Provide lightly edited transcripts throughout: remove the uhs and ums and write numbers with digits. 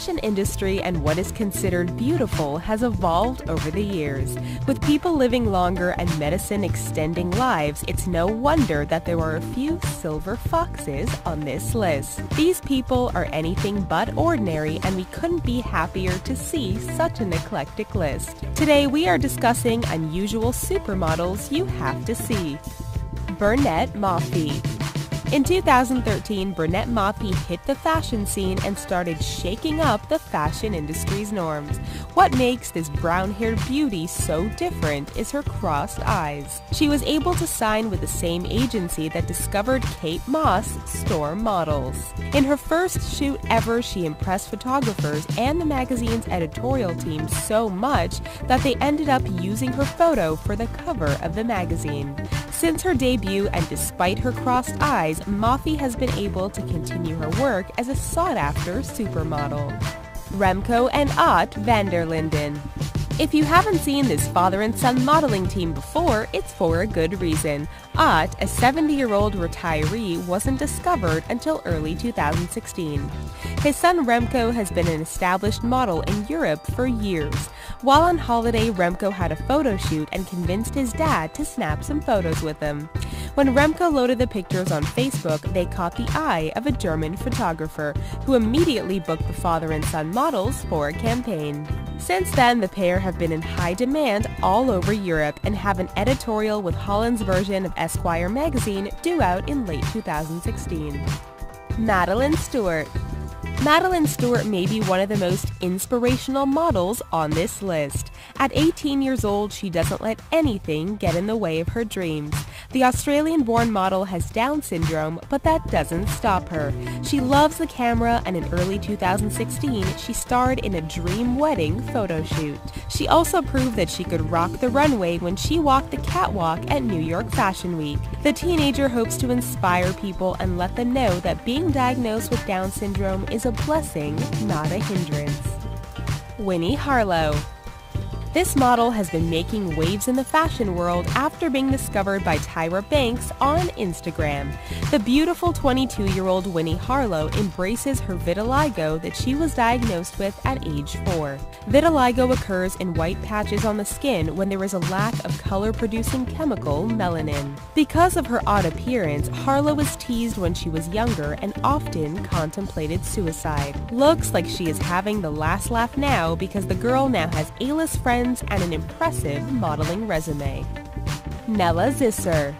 fashion industry and what is considered beautiful has evolved over the years. With people living longer and medicine extending lives, it's no wonder that there are a few silver foxes on this list. These people are anything but ordinary, and we couldn't be happier to see such an eclectic list. Today we are discussing unusual supermodels you have to see. Bernette Mafi. In 2013, Bernette Mafi hit the fashion scene and started shaking up the fashion industry's norms. What makes this brown-haired beauty so different is her crossed eyes. She was able to sign with the same agency that discovered Kate Moss, Storm Models. In her first shoot ever, she impressed photographers and the magazine's editorial team so much that they ended up using her photo for the cover of the magazine. Since her debut, and despite her crossed eyes, Mafi has been able to continue her work as a sought-after supermodel. Remco and Ott van der Linden. If you haven't seen this father and son modeling team before, it's for a good reason. Ott, a 70-year-old retiree, wasn't discovered until early 2016. His son Remco has been an established model in Europe for years. While on holiday, Remco had a photo shoot and convinced his dad to snap some photos with him. When Remco loaded the pictures on Facebook, they caught the eye of a German photographer, who immediately booked the father and son models for a campaign. Since then, the pair have been in high demand all over Europe and have an editorial with Holland's version of Esquire magazine due out in late 2016. Madeline Stewart. Madeline Stewart may be one of the most inspirational models on this list. At 18 years old, she doesn't let anything get in the way of her dreams. The Australian-born model has Down syndrome, but that doesn't stop her. She loves the camera, and in early 2016, she starred in a dream wedding photo shoot. She also proved that she could rock the runway when she walked the catwalk at New York Fashion Week. The teenager hopes to inspire people and let them know that being diagnosed with Down syndrome is a blessing, not a hindrance. Winnie Harlow. This model has been making waves in the fashion world after being discovered by Tyra Banks on Instagram. The beautiful 22-year-old Winnie Harlow embraces her vitiligo that she was diagnosed with at age 4. Vitiligo occurs in white patches on the skin when there is a lack of color-producing chemical melanin. Because of her odd appearance, Harlow was teased when she was younger and often contemplated suicide. Looks like she is having the last laugh now because the girl now has A-list friends and an impressive modeling resume. Nella Zisser.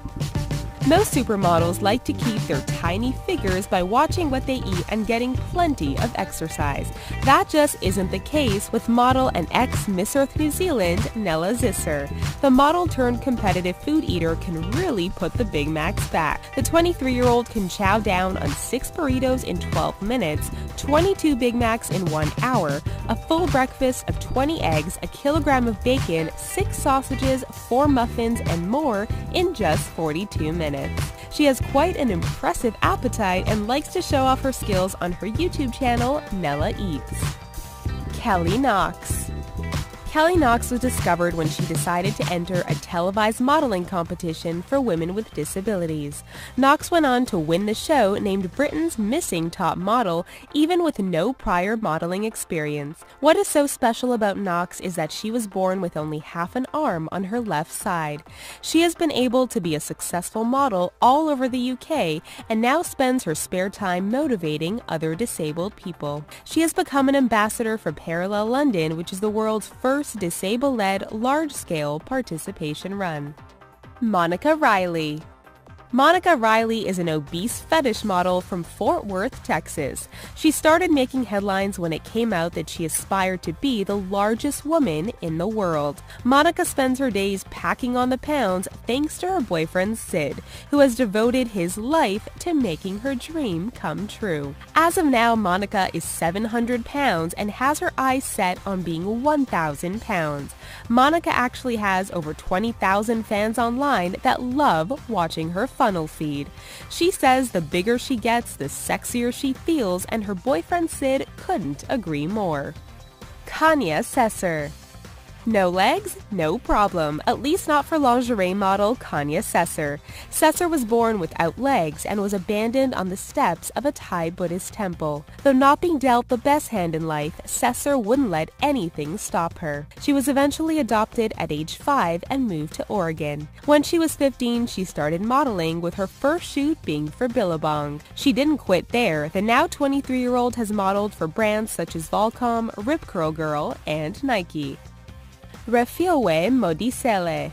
Most supermodels like to keep their tiny figures by watching what they eat and getting plenty of exercise. That just isn't the case with model and ex-Miss Earth New Zealand, Nella Zisser. The model-turned-competitive food eater can really put the Big Macs back. The 23-year-old can chow down on 6 burritos in 12 minutes, 22 Big Macs in 1 hour, a full breakfast of 20 eggs, a kilogram of bacon, 6 sausages, 4 muffins, and more in just 42 minutes. She has quite an impressive appetite and likes to show off her skills on her YouTube channel, Nella Eats. Kelly Knox. Kelly Knox was discovered when she decided to enter a televised modeling competition for women with disabilities. Knox went on to win the show, named Britain's Missing Top Model, even with no prior modeling experience. What is so special about Knox is that she was born with only half an arm on her left side. She has been able to be a successful model all over the UK and now spends her spare time motivating other disabled people. She has become an ambassador for Parallel London, which is the world's first disabled-led large-scale participation run. Monica Riley. Monica Riley is an obese fetish model from Fort Worth, Texas. She started making headlines when it came out that she aspired to be the largest woman in the world. Monica spends her days packing on the pounds thanks to her boyfriend Sid, who has devoted his life to making her dream come true. As of now, Monica is 700 pounds and has her eyes set on being 1,000 pounds. Monica actually has over 20,000 fans online that love watching her funnel feed. She says the bigger she gets, the sexier she feels, and her boyfriend Sid couldn't agree more. Kanya Sesser. No legs? No problem, at least not for lingerie model Kanya Sesser. Sesser was born without legs and was abandoned on the steps of a Thai Buddhist temple. Though not being dealt the best hand in life, Sesser wouldn't let anything stop her. She was eventually adopted at age 5 and moved to Oregon. When she was 15, she started modeling, with her first shoot being for Billabong. She didn't quit there. The now 23-year-old has modeled for brands such as Volcom, Rip Curl Girl, and Nike. Refilwe Modiselle.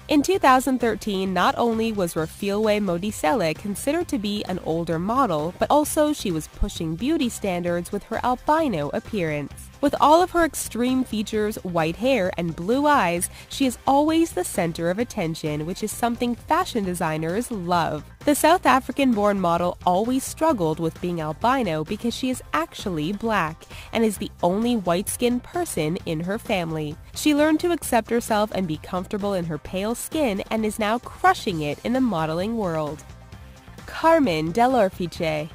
In 2013, not only was Refilwe Modiselle considered to be an older model, but also she was pushing beauty standards with her albino appearance. With all of her extreme features, white hair, and blue eyes, she is always the center of attention, which is something fashion designers love. The South African-born model always struggled with being albino because she is actually black and is the only white-skinned person in her family. She learned to accept herself and be comfortable in her pale skin and is now crushing it in the modeling world. Carmen Dell'Orefice.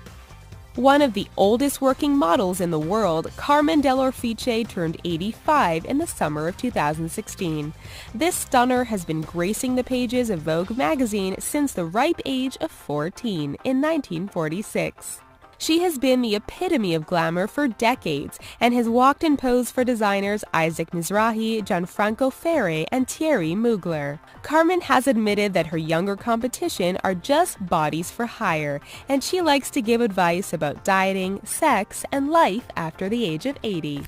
One of the oldest working models in the world, Carmen Dell'Orefice turned 85 in the summer of 2016. This stunner has been gracing the pages of Vogue magazine since the ripe age of 14 in 1946. She has been the epitome of glamour for decades and has walked and posed for designers Isaac Mizrahi, Gianfranco Ferre, and Thierry Mugler. Carmen has admitted that her younger competition are just bodies for hire, and she likes to give advice about dieting, sex, and life after the age of 80.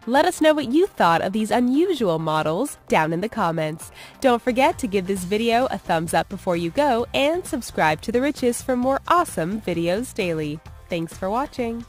Let us know what you thought of these unusual models down in the comments. Don't forget to give this video a thumbs up before you go and subscribe to The Riches for more awesome videos daily. Thanks for watching.